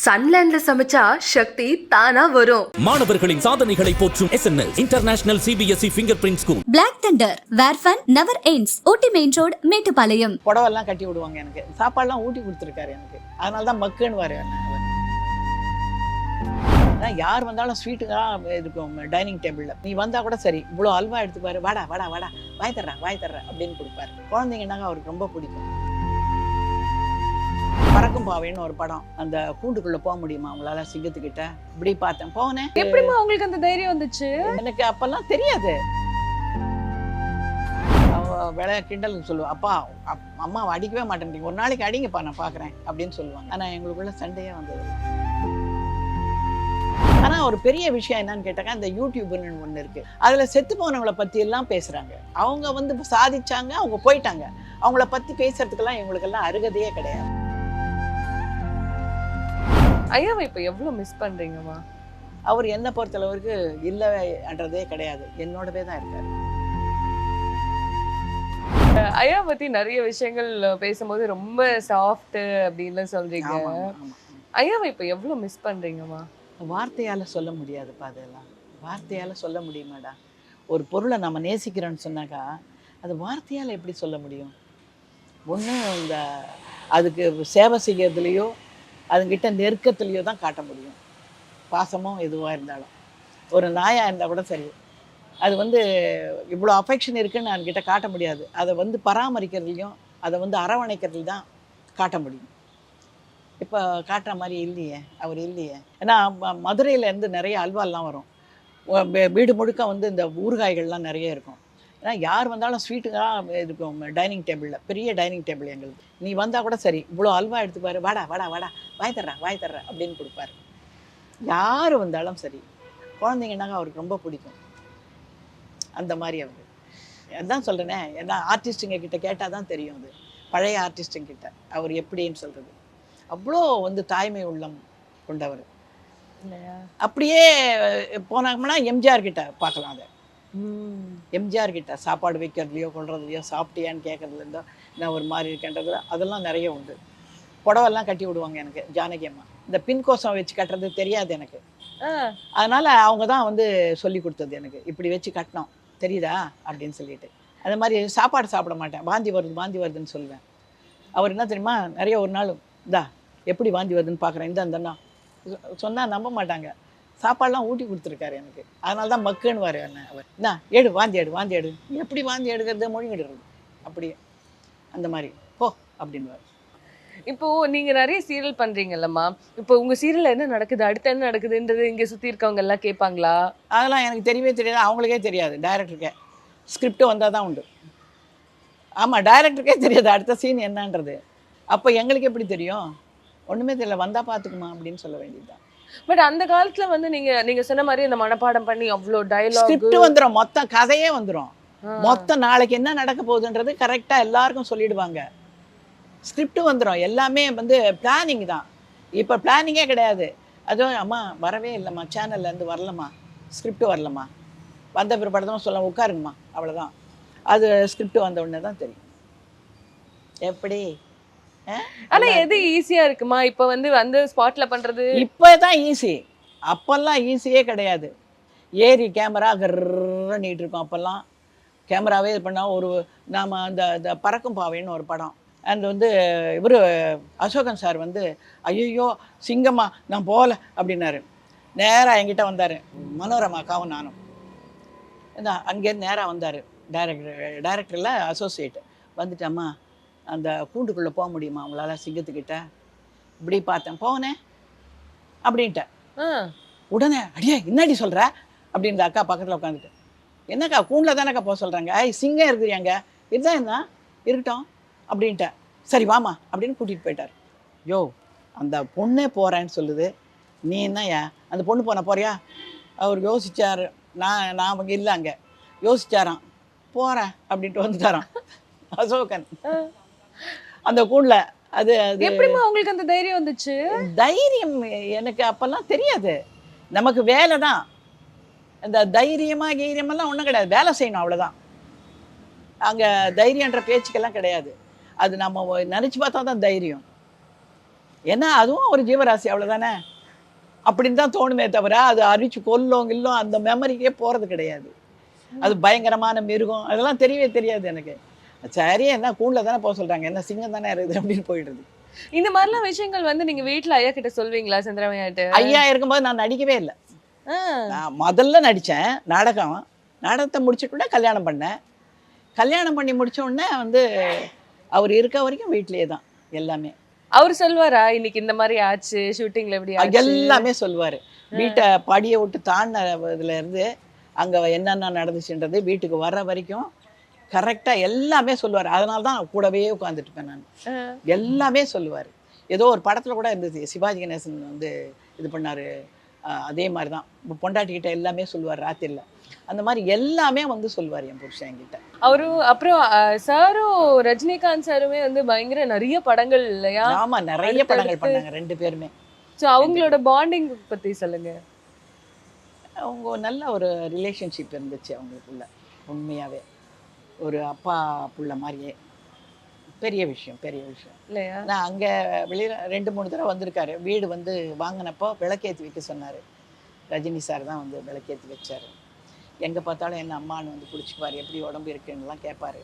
சன்லேண்ட்ல சமைச்சா சக்தி தானா வரும். மாணவர்களின் சாதனைகளை போற்றும் SNS international CBSE finger print school. Black thunder where fun never ends. Ooty main road, Mettupalayam. புடவெல்லாம் கட்டி விடுவாங்க, எனக்கு சாப்பாடுலாம் ஊட்டி கொடுத்துருக்காரு எனக்கு. அதனால தான் மக்குன்னு வாரு. யார் வந்தாலும் ஸ்வீட்டுங்களாம் இருக்கும் டைனிங் டேபிளில். நீ வந்தா கூட சரி, இவ்வளோ அல்வா எடுத்துப்பாரு, வாடா வாடா வாடா, வாய் தர்ற அப்படின்னு கொடுப்பாரு. குழந்தைங்கன்னாங்க அவருக்கு ரொம்ப பிடிக்கும். பறக்கும் பாவைன்னு ஒரு படம், அந்த கூண்டுக்குள்ள போக முடியுமா அவங்களால சிங்கத்துக்கிட்ட, இப்படி பார்த்தேன் போனேன். எப்படிமா உங்களுக்கு அந்த தைரியம் வந்துச்சு? எனக்கு அப்பெல்லாம் தெரியாது. விளையா கிண்டல் சொல்லுவா, அப்பா அம்மாவை அடிக்கவே மாட்டேன்றீங்க, ஒரு நாளைக்கு அடிங்கப்பா நான் பார்க்குறேன் அப்படின்னு சொல்லுவாங்க. ஆனால் எங்களுக்குள்ள சண்டையே வந்தது. ஆனால் ஒரு பெரிய விஷயம் என்னன்னு கேட்டாக்கா, இந்த யூடியூப்னு ஒன்று இருக்கு, அதில் செத்து போனவங்களை பற்றி எல்லாம் பேசுறாங்க. அவங்க வந்து சாதிச்சாங்க, அவங்க போயிட்டாங்க, அவங்கள பற்றி பேசுறதுக்கெல்லாம் எங்களுக்கெல்லாம் அருகதையே கிடையாது. ஐயாவை இப்ப எவ்வளவு மிஸ் பண்றீங்கம்மா? அவர் என்ன பொறுத்தளவுக்கு இல்லைன்றதே கிடையாது, என்னோடவே தான் இருக்காரு. ஐயா பத்தி நிறைய விஷயங்கள் பேசும்போது ரொம்ப சாஃப்ட் அப்படின்னு சொல்றீங்க. ஐயாவை இப்ப எவ்வளவு மிஸ் பண்றீங்கம்மா? வார்த்தையால சொல்ல முடியாதுப்பா, அதெல்லாம் வார்த்தையால சொல்ல முடியுமாடா? ஒரு பொருளை நம்ம நேசிக்கிறோன்னு சொன்னாக்கா அது வார்த்தையால் எப்படி சொல்ல முடியும்? ஒன்றும் இந்த அதுக்கு சேவை செய்கிறதுலையோ அதுங்கிட்ட நெருக்கத்துலையோ தான் காட்ட முடியும். பாசமும் எதுவாக இருந்தாலும், ஒரு நாயாக இருந்தால் கூட சரி, அது வந்து இவ்வளோ அஃபெக்ஷன் இருக்குன்னு அதுக்கிட்ட காட்ட முடியாது. அதை வந்து பராமரிக்கிறதுலையும் அதை வந்து அரவணைக்கிறதுல தான் காட்ட முடியும். இப்போ காட்டுற மாதிரி இல்லையே, அவர் இல்லையே. ஏன்னா மதுரையிலேருந்து நிறைய அல்வாலாம் வரும், வீடு முழுக்க வந்து இந்த ஊறுகாய்கள்லாம் நிறைய இருக்கும். ஏன்னா யார் வந்தாலும் ஸ்வீட்டுங்களாம் இருக்கும் டைனிங் டேபிளில், பெரிய டைனிங் டேபிள் எங்களுக்கு. நீ வந்தால் கூட சரி, இவ்வளோ அல்வா எடுத்துப்பாரு, வாடா வாடா வாடா, வாய் தர்ற அப்படின்னு கொடுப்பாரு. யார் வந்தாலும் சரி, குழந்தைங்கன்னாங்க அவருக்கு ரொம்ப பிடிக்கும். அந்த மாதிரி அவர். அதான் சொல்கிறேனே, ஏன்னா ஆர்டிஸ்ட்டுங்க கிட்ட கேட்டால் தான் தெரியும், அது பழைய ஆர்டிஸ்ட்டுங்க கிட்ட அவர் எப்படின்னு சொல்கிறது. அவ்வளோ வந்து தாய்மை உள்ளம் கொண்டவர் இல்லையா? அப்படியே போனாங்கன்னா எம்ஜிஆர் கிட்ட பார்க்கலாம். அதை எம்ஜிஆர் கிட்ட சாப்பாடு வைக்கிறதுலையோ கொள்றதுலையோ, சாப்பிட்டியான்னு கேட்கறதுலேருந்தோ, நான் ஒரு மாதிரி இருக்கேன்றது அதெல்லாம் நிறைய உண்டு. புடவெல்லாம் கட்டி விடுவாங்க எனக்கு ஜானகி அம்மா. இந்த பின்கோசம் வச்சு கட்டுறது தெரியாது எனக்கு, அதனால் அவங்க தான் வந்து சொல்லி கொடுத்தது எனக்கு, இப்படி வச்சு கட்டணும் தெரியுதா அப்படின்னு சொல்லிட்டு. அது மாதிரி சாப்பாடு சாப்பிட மாட்டேன், வாந்தி வருதுன்னு சொல்லுவேன். அவர் என்ன தெரியுமா, நிறைய ஒரு நாள் இந்தா எப்படி வாந்தி வருதுன்னு பார்க்குறேன், இந்தன்னா சொன்னால் நம்ப மாட்டாங்க, சாப்பாடெலாம் ஊட்டி கொடுத்துருக்காரு எனக்கு. அதனால தான் மக்குன்னு வாரு என்ன அவர். என்ன எடு வாந்தி எடு, எப்படி வாந்தி எடுக்கிறது, மொழிங்கிடுறது அப்படியே அந்த மாதிரி போ அப்படின்வார். இப்போ நீங்க நிறைய சீரியல் பண்றீங்கல்லம்மா, இப்போ உங்க சீரியல்ல என்ன நடக்குது, அடுத்து என்ன நடக்குதுன்றது இங்க சுத்தி இருக்கவங்க எல்லாம் கேட்பாங்களா? அதெல்லாம் எனக்கு தெரியவே தெரியாது, அவங்களுக்கே தெரியாது. டைரக்டருக்கே ஸ்கிரிப்ட் வந்தால் தான் உண்டு. ஆமாம், டைரக்டருக்கே தெரியாது அடுத்த சீன் என்னன்றது. அப்போ எங்களுக்கு எப்படி தெரியும்? ஒன்றுமே தெரியல, வந்தால் பார்த்துக்குமா அப்படின்னு சொல்ல வேண்டியதுதான். பட் அந்த காலத்துல வந்து நீங்க சொன்ன மாதிரி அந்த மனப்பாடம் பண்ணி அவ்வளோ டயலாக் ஸ்கிரிப்ட் வந்துடும், மொத்த கதையே வந்துடும், மொத்த நாளைக்கு என்ன நடக்க போகுதுன்றது கரெக்டாக எல்லாருக்கும் சொல்லிடுவாங்க. ஸ்கிரிப்ட் வந்துடும், எல்லாமே வந்து பிளானிங் தான். இப்போ பிளானிங்கே கிடையாது. அதுவும் அம்மா வரவே இல்லைம்மா, சேனல்லேருந்து வரலம்மா, ஸ்கிரிப்ட் வரலம்மா, வந்த பிற்பாடு தான் சொல்ல உட்காருங்கம்மா, அவ்வளோதான். அது ஸ்கிரிப்ட் வந்த உடனே தான் தெரியும் எப்படி. ஆனா எது ஈஸியா இருக்குமா இப்போ வந்து ஸ்பாட்ல பண்றது? இப்போ தான் ஈஸி, அப்போல்லாம் ஈஸியே கிடையாது. ஏறி கேமரா கர்றன்னிட்டு இருக்கோம். அப்போல்லாம் கேமராவே இது பண்ணால் ஒரு நாம் அந்த பறக்கும் பாவைன்னு ஒரு படம், அந்த வந்து இவர் அசோகன் சார் வந்து ஐயோ சிங்கம்மா நான் போகல அப்படின்னாரு. நேராக என்கிட்ட வந்தார், மனோரமாக்காவும் நானும். அங்கேருந்து நேராக வந்தார் டைரக்டரில் அசோசியேட். வந்துட்டம்மா அந்த கூண்டுக்குள்ளே போக முடியுமா அவங்களால சிங்கத்துக்கிட்ட, இப்படி பார்த்தேன் போனேன் அப்படின்ட்டேன். உடனே அடியே என்னடி சொல்கிற அப்படின்ற அக்கா பக்கத்தில் உட்காந்துட்டு, என்னக்கா கூண்டில் தானேக்கா போக சொல்கிறாங்க, சிங்கம் இருக்குறியாங்க, இதுதான் என்ன இருக்கட்டும் அப்படின்ட்டேன். சரி வாமா அப்படின்னு கூட்டிகிட்டு போயிட்டார். யோ அந்த பொண்ணே போகிறேன்னு சொல்லுது, நீ என்ன அந்த பொண்ணு போறியா? அவர் யோசிச்சார், நான் அவங்க இல்லை அங்கே யோசிச்சாராம், போகிறேன் அப்படின்ட்டு வந்துட்டாராம் அசோகன் அந்த கூண்டில். அது எப்படிமா உங்களுக்கு அந்த தைரியம் வந்துச்சு? தைரியம் எனக்கு அப்போல்லாம் தெரியாது, நமக்கு வேலை தான். இந்த தைரியமெல்லாம் ஒன்றும் கிடையாது, வேலை செய்யணும் அவ்வளோதான். அங்கே தைரியன்ற பேச்சுக்கெல்லாம் கிடையாது. அது நம்ம நினச்சி பார்த்தா தான் தைரியம். ஏன்னா அதுவும் ஒரு ஜீவராசி, அவ்வளோதானே. அப்படின்னு தான் தோணுமே தவிர அது அரிச்சு கொல்லும் கில்லும் அந்த மெமரிக்கே போகிறது கிடையாது. அது பயங்கரமான மிருகம் அதெல்லாம் தெரியவே தெரியாது எனக்கு. சரி, என்ன கூண்டில் தானே போக சொல்கிறாங்க, என்ன சிங்கம் தானே இருக்குது அப்படின்னு போயிடுது. இந்த மாதிரிலாம் விஷயங்கள் வந்து நீங்க வீட்ல ஐயா கிட்ட சொல்வீங்களா சந்திரமையாட்டு? ஐயா இருக்கும்போது நான் நடிக்கவே இல்லை. நான் முதல்ல நடித்தேன் நாடகத்தை முடிச்சுட்டு கல்யாணம் பண்ணேன். கல்யாணம் பண்ணி முடிச்ச உடனே வந்து அவர் இருக்க வரைக்கும் வீட்லேயே தான் எல்லாமே. அவர் சொல்வாரா இன்னைக்கு இந்த மாதிரி ஆச்சு, ஷூட்டிங்ல எப்படி ஆச்சு? எல்லாமே சொல்லுவார். வீட்டை படியை விட்டு தாண்டினதுல இருந்து அங்கே என்னென்ன நடந்துச்சுன்றது வீட்டுக்கு வர்ற வரைக்கும் கரெக்டாக எல்லாமே சொல்லுவார். அதனால தான் கூடவே உட்காந்துட்டுப்பேன் நான். எல்லாமே சொல்லுவார். ஏதோ ஒரு படத்தில் கூட இருந்தது, சிவாஜி கணேசன் வந்து இது பண்ணார், அதே மாதிரி தான் பொண்டாட்டிக்கிட்ட எல்லாமே சொல்லுவார் ராத்திரியில். அந்த மாதிரி எல்லாமே வந்து சொல்லுவார் என் புருஷன் என்கிட்ட. அவரு அப்புறம் சாரும் ரஜினிகாந்த் சாருமே வந்து பயங்கர நிறைய படங்கள் இல்லையா? ஆமா, நிறைய படங்கள் பண்ணாங்க 2 பேருமே. ஸோ அவங்களோட பாண்டிங் பத்தி சொல்லுங்க. அவங்க நல்ல ஒரு ரிலேஷன்ஷிப் இருந்துச்சு அவங்களுக்குள்ள. உண்மையாவே ஒரு அப்பா புள்ள மாதிரியே. பெரிய விஷயம் இல்லையா? நான் அங்கே வெளியில் 2-3 தடவை வந்திருக்காரு. வீடு வந்து வாங்கினப்போ விளக்கேற்றி வைக்க சொன்னார். ரஜினி சார் தான் வந்து விளக்கேற்றி வச்சார். எங்கே பார்த்தாலும் என்ன அம்மானு வந்து பிடிச்சிப்பார், எப்படி உடம்பு இருக்குன்னுலாம் கேட்பாரு.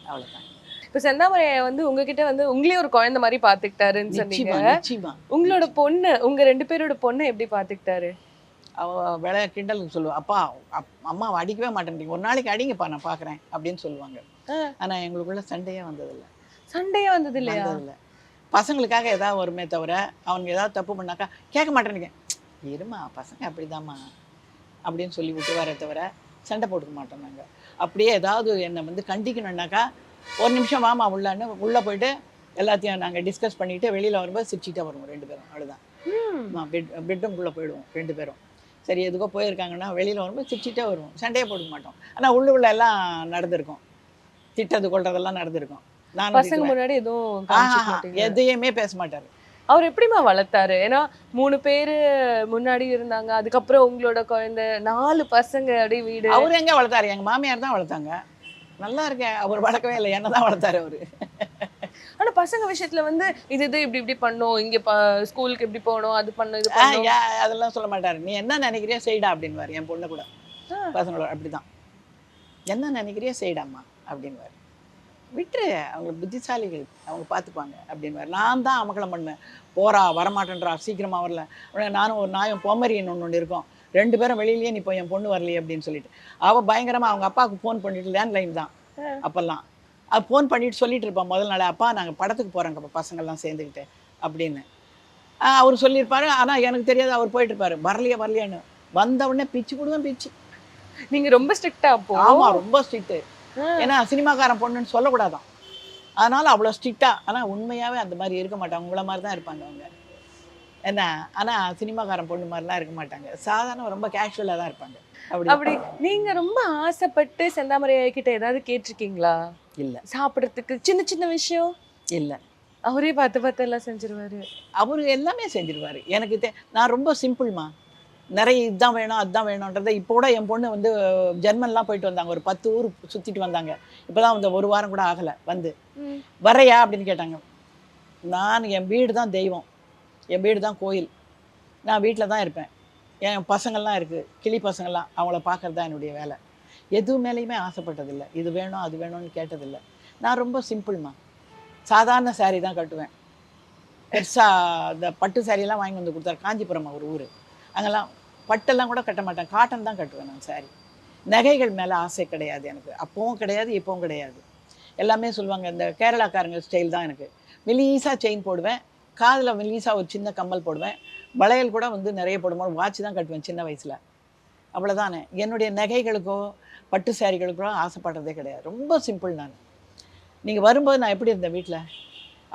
அவ்வளோதான். இப்போ செந்தாமரையை வந்து உங்ககிட்ட வந்து உங்களே ஒரு குழந்தை மாதிரி பார்த்துக்கிட்டாருன்னு சொன்னீங்க. நிச்சயமா. உங்களோட பொண்ணு, உங்க 2 பேரோட பொண்ணை எப்படி பார்த்துக்கிட்டாரு? அவள் கிண்டலுக்கு சொல்லுவாள், அப்பா அம்மாவை அடிக்கவே மாட்டேன்றீங்க, ஒரு நாளைக்கு அடிங்கப்பா நான் பார்க்குறேன் அப்படின்னு சொல்லுவாங்க. ஆனால் எங்களுக்குள்ள சண்டையே வந்ததில்லை. சண்டையே வந்தது இல்லையா? வந்ததில்லை. பசங்களுக்காக ஏதாவது வருமே தவிர அவங்க ஏதாவது தப்பு பண்ணாக்கா கேட்க மாட்டேன்றீங்க, இருமா பசங்க அப்படிதாம்மா அப்படின்னு சொல்லி விட்டுவாரே தவிர சண்டை போட்டுக்க மாட்டோம் நாங்கள். அப்படியே ஏதாவது என்னை வந்து கண்டிக்கணுன்னாக்கா ஒரு நிமிஷம் வாமா உள்ளான்னு உள்ளே போயிட்டு எல்லாத்தையும் நாங்கள் டிஸ்கஸ் பண்ணிவிட்டு வெளியில் வரும்போது சிரிச்சிட்டே வருவோம் 2 பேரும். அவ்வளோதான். பெட்ரூம்குள்ளே போயிடுவோம் 2 பேரும். சரி எதுக்கோ போயிருக்காங்கன்னா வெளியில் வரும்போது சிரிச்சிட்டே வருவோம், சண்டையே போட்டுக்க மாட்டோம். ஆனால் உள்ளுக்குள்ள எல்லாம் நடந்திருக்கும், திட்டது கொள்றதெல்லாம் நடந்திருக்கும். நான் பசங்க முன்னாடி எதுவும் எதையுமே பேச மாட்டார். அவர் எப்படிமா வளர்த்தாரு? ஏன்னா 3 பேரு முன்னாடி இருந்தாங்க, அதுக்கப்புறம் உங்களோட குழந்தை, 4 பசங்க, அப்படியே வீடு. அவர் எங்கே வளர்த்தாரு? எங்கள் மாமியார் தான் வளர்த்தாங்க. நல்லா இருக்கேன், அவர் வளர்க்கவே இல்லை, என்ன தான் வளர்த்தாரு அவரு. ஆனா பசங்க விஷயத்துல வந்து இது இப்படி பண்ணோம், இங்க ஸ்கூலுக்கு எப்படி போகணும், அது பண்ணணும் இது பண்ணணும் அதெல்லாம் சொல்ல மாட்டாரு. நீ என்ன நினைக்கிறியோ செய்டா அப்படின்வாரு. என் பொண்ணு கூட பசங்களோட அப்படிதான், என்ன நினைக்கிறியோ செய்டாம்மா அப்படின்வாரு. விட்டுரு, அவங்க புத்திசாலிகள், அவங்க பார்த்துப்பாங்க அப்படின்வாரு. நான் தான் அமக்கலம் பண்ணேன், போறா வரமாட்டேன்றா, சீக்கிரமா வரல. நானும் ஒரு நாயும் பொமரியன் ஒன்று இருக்கும், 2 பேரும் வெளியிலேயே நீ போய் என் பொண்ணு வரலையே அப்படின்னு சொல்லிட்டு அவள் பயங்கரமா அவங்க அப்பாவுக்கு ஃபோன் பண்ணிட்டு, லேண்ட்லைன் தான் அப்பெல்லாம், அது ஃபோன் பண்ணிட்டு சொல்லிட்டு இருப்பான் முதல் நாள், அப்பா நாங்கள் படத்துக்கு போகிறோங்க பசங்கள்லாம் சேர்ந்துக்கிட்டு அப்படின்னு. அவர் சொல்லியிருப்பாரு. ஆனால் எனக்கு தெரியாது, அவர் போயிட்டு இருப்பாரு, வரலையான்னு. வந்த உடனே பிச்சு கொடுவேன், பிச்சு. நீங்க ரொம்ப ஸ்ட்ரிக்டா அப்போ? ஆமா, ரொம்ப ஸ்ட்ரிக்ட்டு. ஏன்னா சினிமாக்காரன் பொண்ணுன்னு சொல்லக்கூடாதான், அதனால அவ்வளோ ஸ்ட்ரிக்டா. ஆனால் உண்மையாகவே அந்த மாதிரி இருக்க மாட்டாங்க, உங்களை மாதிரி தான் இருப்பாங்க அவங்க. என்ன, ஆனால் சினிமாக்காரன் பொண்ணு மாதிரிலாம் இருக்க மாட்டாங்க, சாதாரண ரொம்ப கேஷுவலாக தான் இருப்பாங்க. அப்படி நீங்க ரொம்ப ஆசைப்பட்டு செந்தாமரை கிட்ட ஏதாவது கேட்டிருக்கீங்களா? இல்லை. சாப்பிட்றதுக்கு சின்ன சின்ன விஷயம்? இல்லை. அவரே பார்த்து எல்லாம் செஞ்சிருவாரு. அவரு எல்லாமே செஞ்சிருவாரு. எனக்கு நான் ரொம்ப சிம்பிள்மா, நிறைய இதுதான் வேணும் அதுதான் வேணுன்றதை. இப்போ கூட என் பொண்ணு வந்து ஜெர்மன்லாம் போயிட்டு வந்தாங்க, ஒரு 10 ஊர் சுற்றிட்டு வந்தாங்க. இப்போதான் வந்து 1 வாரம் கூட ஆகலை வந்து. வரையா அப்படின்னு கேட்டாங்க. நான் என் வீடு தான் தெய்வம், என் வீடு தான் கோயில், நான் வீட்டில் தான் இருப்பேன். என் பசங்கள்லாம் இருக்குது, கிளி பசங்கள்லாம், அவங்கள பார்க்குறது தான் என்னுடைய வேலை. எது மேலேயுமே ஆசைப்பட்டதில்லை, இது வேணும் அது வேணும்னு கேட்டதில்லை. நான் ரொம்ப சிம்பிள்மா, சாதாரண சாரீ தான் கட்டுவேன். பெருசாக இந்த பட்டு சாரியெல்லாம் வாங்கி வந்து கொடுத்தாரு. காஞ்சிபுரம் ஒரு ஊர், அங்கெல்லாம் பட்டெல்லாம் கூட கட்ட மாட்டேன், காட்டன் தான் கட்டுவேன் நான் சாரி. நகைகள் மேலே ஆசை கிடையாது எனக்கு, அப்பவும் கிடையாது இப்போவும் கிடையாது. எல்லாமே சொல்லுவாங்க இந்த கேரளாக்காரங்க ஸ்டைல் தான் எனக்கு. மெலீஸாக செயின் போடுவேன், காதில் மெலீஸாக ஒரு சின்ன கம்மல் போடுவேன், வளையல் கூட வந்து நிறைய போடும்போது வாட்ச் தான் கட்டுவேன் சின்ன வயசில். அவ்வளோதானே. என்னுடைய நகைகளுக்கோ பட்டு சாரிகளுக்கோ ஆசைப்படுறதே கிடையாது, ரொம்ப சிம்பிள் நான். நீங்கள் வரும்போது நான் எப்படி இருந்தேன் வீட்டில்,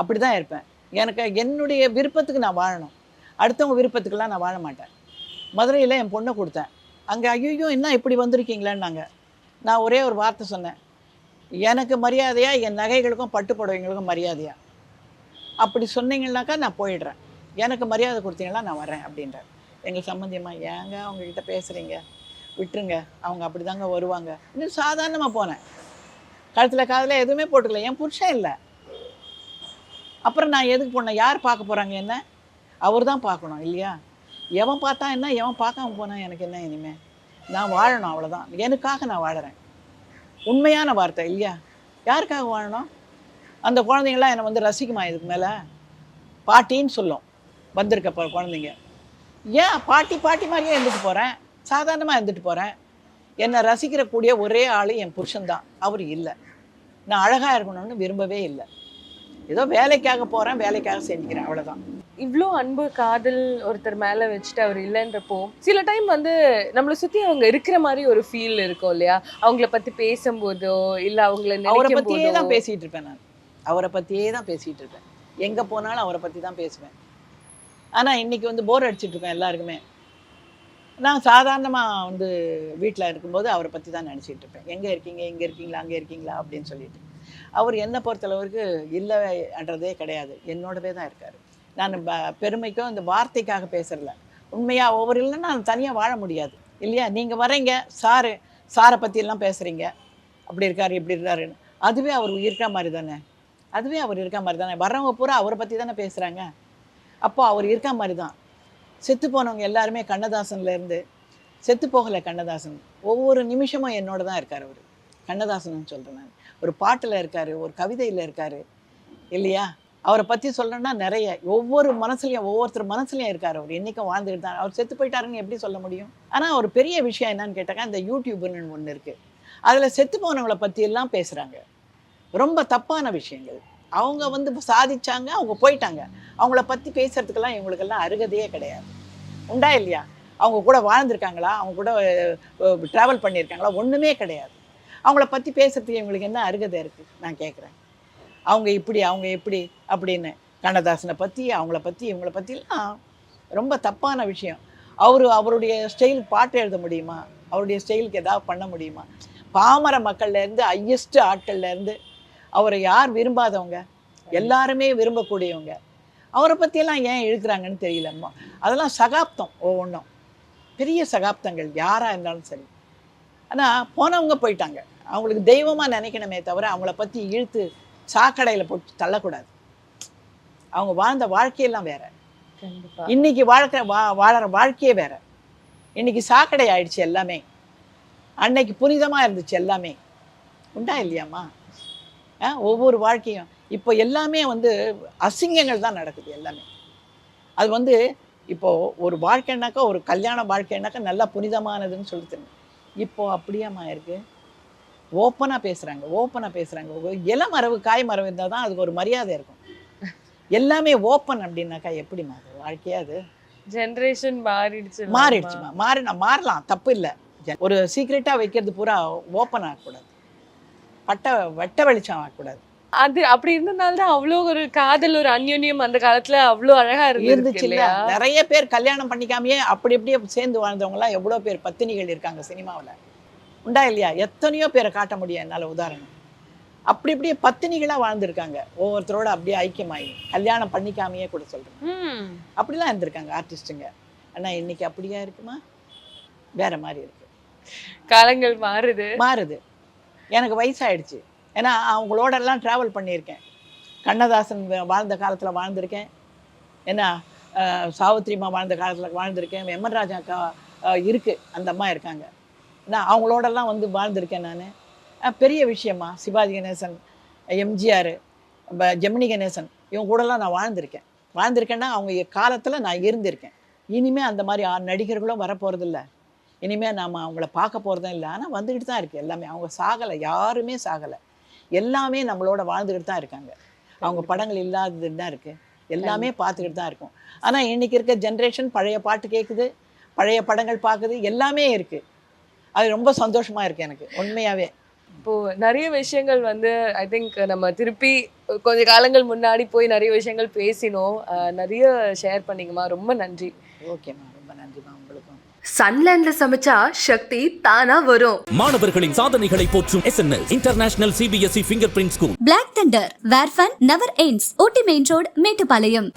அப்படி தான் இருப்பேன். எனக்கு என்னுடைய விருப்பத்துக்கு நான் வாழணும், அடுத்தவங்க விருப்பத்துக்கெல்லாம் நான் வாழ மாட்டேன். மதுரையில் என் பொண்ணை கொடுத்தேன், அங்கே ஐயோ என்ன இப்படி வந்திருக்கீங்களான்னாங்க. நான் ஒரே ஒரு வார்த்தை சொன்னேன், எனக்கு மரியாதையா என் நகைகளுக்கும் பட்டு புடவைங்களுக்கும் மரியாதையா, அப்படி சொன்னீங்கன்னாக்கா நான் போயிடுறேன், எனக்கு மரியாதை கொடுத்தீங்கன்னா நான் வரேன் அப்படின்றார். எங்கள் சம்மந்தியம்மா, ஏங்க அவங்கக்கிட்ட பேசுகிறீங்க, விட்டுருங்க, அவங்க அப்படி தாங்க வருவாங்க. இன்னும் சாதாரணமாக போனேன், கழுத்தில் காதில் எதுவுமே போட்டுக்கல, என் புருஷன் இல்லை, அப்புறம் நான் எதுக்கு போனேன்? யார் பார்க்க போகிறாங்க என்ன? அவர் தான் பார்க்கணும் இல்லையா? எவன் பார்த்தா என்ன, எவன் பார்க்காம போனால் எனக்கு என்ன? இனிமேல் நான் வாழணும், அவ்வளோதான். எனக்காக நான் வாழறேன். உண்மையான வார்த்தை இல்லையா? யாருக்காக வாழணும்? அந்த குழந்தைங்களாம் என்னை வந்து ரசிக்குமா? இதுக்கு மேலே பாட்டின்னு சொல்லும் வந்திருக்க குழந்தைங்க. ஏன் பாட்டி பாட்டி மாதிரியே இருந்துட்டு போகிறேன், சாதாரணமாக இருந்துட்டு போகிறேன். என்னை ரசிக்கிறக்கூடிய ஒரே ஆள் என் புருஷன்தான். அவர் இல்லை. நான் அழகாக இருக்கணும்னு விரும்பவே இல்லை. ஏதோ வேலைக்காக போகிறேன், வேலைக்காக செஞ்சுக்கிறேன், அவ்வளோதான். இவ்வளோ அன்பு காதல் ஒருத்தர் மேல வச்சுட்டு அவர் இல்லைன்றப்போ சில டைம் வந்து நம்மளை சுத்தி அவங்க இருக்கிற மாதிரி ஒரு ஃபீல் இருக்கும் இல்லையா? அவங்கள பத்தி பேசும்போதோ இல்ல அவங்கள அவரை பற்றியே தான் பேசிகிட்டு இருப்பேன். நான் அவரை பற்றியே தான் பேசிகிட்டு இருப்பேன். எங்கே போனாலும் அவரை பற்றி தான் பேசுவேன். ஆனால் இன்றைக்கி வந்து போர் அடிச்சுட்டு இருக்கேன் எல்லாருக்குமே. நான் சாதாரணமாக வந்து வீட்டில் இருக்கும்போது அவரை பற்றி தான் நினச்சிட்டு இருப்பேன். எங்கே இருக்கீங்க, இங்கே இருக்கீங்களா, அங்கே இருக்கீங்களா அப்படின்னு சொல்லிட்டு. அவர் என்னை பொறுத்தளவுக்கு இல்லைன்றதே கிடையாது, என்னோடவே தான் இருக்கார். நான் பெருமைக்கும் இந்த வார்த்தைக்காக பேசுகிறல. உண்மையாக ஒவ்வொரு இல்லைன்னா நான் தனியாக வாழ முடியாது இல்லையா? நீங்கள் வரீங்க, சாரை பற்றியெல்லாம் பேசுகிறீங்க, அப்படி இருக்காரு இப்படி இருக்காருன்னு. அதுவே அவர் இருக்கிற மாதிரி தானே, அதுவே அவர் இருக்க மாதிரி தானே. வர்றவங்க பூரா அவரை பற்றி தானே பேசுகிறாங்க. அப்போ அவர் இருக்க மாதிரி தான். செத்து போனவங்க எல்லாருமே கண்ணதாசன்லேருந்து செத்து போகலை கண்ணதாசன். ஒவ்வொரு நிமிஷமும் என்னோட தான் இருக்கார் அவர். கண்ணதாசன் சொல்கிறேன் நான். ஒரு பாட்டில் இருக்கார், ஒரு கவிதையில் இருக்கார் இல்லையா? அவரை பற்றி சொல்கிறேன்னா நிறைய, ஒவ்வொரு மனசுலையும் ஒவ்வொருத்தர் மனசுலையும் இருக்கார் அவர். என்றைக்கும் வாழ்ந்துக்கிட்டு தான். அவர் செத்து போயிட்டாருன்னு எப்படி சொல்ல முடியும்? ஆனால் ஒரு பெரிய விஷயம் என்னன்னு கேட்டாக்கா, இந்த யூடியூப்னு ஒன்று இருக்குது. அதில் செத்து போனவங்களை பற்றியெல்லாம் பேசுகிறாங்க. ரொம்ப தப்பான விஷயங்கள். அவங்க வந்து சாதிச்சாங்க, அவங்க போயிட்டாங்க. அவங்கள பற்றி பேசுகிறதுக்கெல்லாம் இவங்களுக்கெல்லாம் அருகதையே கிடையாது. உண்டா இல்லையா? அவங்க கூட வாழ்ந்துருக்காங்களா, அவங்க கூட ட்ராவல் பண்ணியிருக்காங்களா? ஒன்றுமே கிடையாது. அவங்கள பற்றி பேசுகிறதுக்கு இவங்களுக்கு என்ன அருகதை இருக்குது நான் கேட்குறேன். அவங்க இப்படி, அவங்க எப்படி அப்படின்னு கண்ணதாசனை பற்றி, அவங்கள பற்றி, இவங்கள பற்றிலாம் ரொம்ப தப்பான விஷயம். அவருடைய ஸ்டைல் பாட்டு எழுத முடியுமா? அவருடைய ஸ்டைலுக்கு எதாவது பண்ண முடியுமா? பாமர மக்கள்லேருந்து ஹையஸ்ட் ஆட்கள்லேருந்து அவரை யார் விரும்பாதவங்க? எல்லாருமே விரும்பக்கூடியவங்க. அவரை பற்றியெல்லாம் ஏன் இழுக்கிறாங்கன்னு தெரியலம்மா. அதெல்லாம் சகாப்தம், ஒவ்வொன்றும் பெரிய சகாப்தங்கள் யாராக இருந்தாலும் சரி. ஆனால் போனவங்க போயிட்டாங்க. அவங்களுக்கு தெய்வமாக நினைக்கணுமே தவிர அவங்கள பற்றி இழுத்து சாக்கடையில் போட்டு தள்ளக்கூடாது. அவங்க வாழ்ந்த வாழ்க்கையெல்லாம் வேற. இன்னைக்கு வாழற வாழ்க்கையே வேற. இன்னைக்கு சாக்கடை ஆயிடுச்சு எல்லாமே. அன்னைக்கு புனிதமாக இருந்துச்சு எல்லாமே. உண்டா இல்லையாம்மா? ஒவ்வொரு வாழ்க்கையும் இப்போ எல்லாமே வந்து அசிங்கங்கள் தான் நடக்குது எல்லாமே. அது வந்து இப்போது ஒரு வாழ்க்கைனாக்கா, ஒரு கல்யாண வாழ்க்கைனாக்கா நல்லா புனிதமானதுன்னு சொல்லிட்டு இப்போது அப்படியாம்மா இருக்குது. ஓப்பனாக பேசுகிறாங்க. இளமரவு காய்மரவு இருந்தால் தான் அதுக்கு ஒரு மரியாதை இருக்கும். எல்லாமே ஓப்பன் அப்படின்னாக்கா எப்படிமா அது வாழ்க்கையா? அது ஜென்ரேஷன் மாறிடுச்சுமா. மாறலாம், தப்பு இல்லை. ஒரு சீக்ரெட்டாக வைக்கிறது பூரா ஓப்பன் ஆகக்கூடாது, வெட்ட வெளிச்சம் ஆகக்கூடாது. அது அப்படி இருந்தனால்தான் அவ்வளோ ஒரு காதல், ஒரு அந்யோன்யம் அந்த காலத்துல அவ்வளோ அழகா இருந்துச்சு இல்லையா? நிறைய பேர் கல்யாணம் பண்ணிக்காமையே அப்படி அப்படியே சேர்ந்து வாழ்ந்தவங்கலாம் எவ்வளோ பேர் பத்தினிகள் இருக்காங்க சினிமாவில். உண்டா இல்லையா? எத்தனையோ பேரை காட்ட முடியும் என்னால் உதாரணம். அப்படி இப்படியே பத்தினிகளாக வாழ்ந்துருக்காங்க, ஒவ்வொருத்தரோட அப்படியே ஐக்கியமாகி கல்யாணம் பண்ணிக்காமையே கூட சொல்கிறேன். அப்படிலாம் இருந்திருக்காங்க ஆர்டிஸ்ட்டுங்க. ஆனால் இன்னைக்கு அப்படியா இருக்குமா? வேற மாதிரி இருக்கு. காலங்கள் மாறுது. எனக்கு வயசாயிடுச்சு. ஏன்னா அவங்களோடெல்லாம் ட்ராவல் பண்ணியிருக்கேன். கண்ணதாசன் வாழ்ந்த காலத்தில் வாழ்ந்திருக்கேன். ஏன்னா சாவித்திரிமா வாழ்ந்த காலத்தில் வாழ்ந்திருக்கேன். எம்என் ராஜா அக்கா இருக்குது, அந்த அம்மா இருக்காங்க. நான் அவங்களோடெல்லாம் வந்து வாழ்ந்திருக்கேன் நான். பெரிய விஷயமா சிவாஜி கணேசன், எம்ஜிஆர், ஜெமினி கணேசன் இவங்க கூடலாம் நான் வாழ்ந்திருக்கேன்னா அவங்க காலத்தில் நான் இருந்திருக்கேன். இனிமேல் அந்த மாதிரி நடிகர்களும் வரப்போகிறதில்ல. இனிமேல் நாம் அவங்கள பார்க்க போகிறதும் இல்லை. ஆனால் வந்துக்கிட்டு தான் இருக்குது எல்லாமே. அவங்க சாகலை, யாருமே சாகலை. எல்லாமே நம்மளோட வாழ்ந்துக்கிட்டு தான் இருக்காங்க. அவங்க படங்கள் இல்லாதது தான் இருக்குது, எல்லாமே பார்த்துக்கிட்டு தான் இருக்கும். ஆனால் இன்றைக்கி இருக்க ஜென்ரேஷன் பழைய பாட்டு கேட்குது, பழைய படங்கள் பார்க்குது, எல்லாமே இருக்குது. அது ரொம்ப சந்தோஷமாக இருக்குது எனக்கு உண்மையாகவே. இப்போது நிறைய விஷயங்கள் வந்து ஐ திங்க் நம்ம திருப்பி கொஞ்சம் காலங்கள் முன்னாடி போய் நிறைய விஷயங்கள் பேசினோம், நிறைய ஷேர் பண்ணிங்கம்மா. ரொம்ப நன்றி. ஓகேம்மா, ரொம்ப நன்றிம்மா உங்களுக்கும். சன்லேண்ட்ல சமைச்சா சக்தி தானா வரும். மாணவர்களின் சாதனைகளை போற்றும் SNS international CBSE finger print school. Black Thunder, where fun never ends. OT Main Road, Mettupalayam.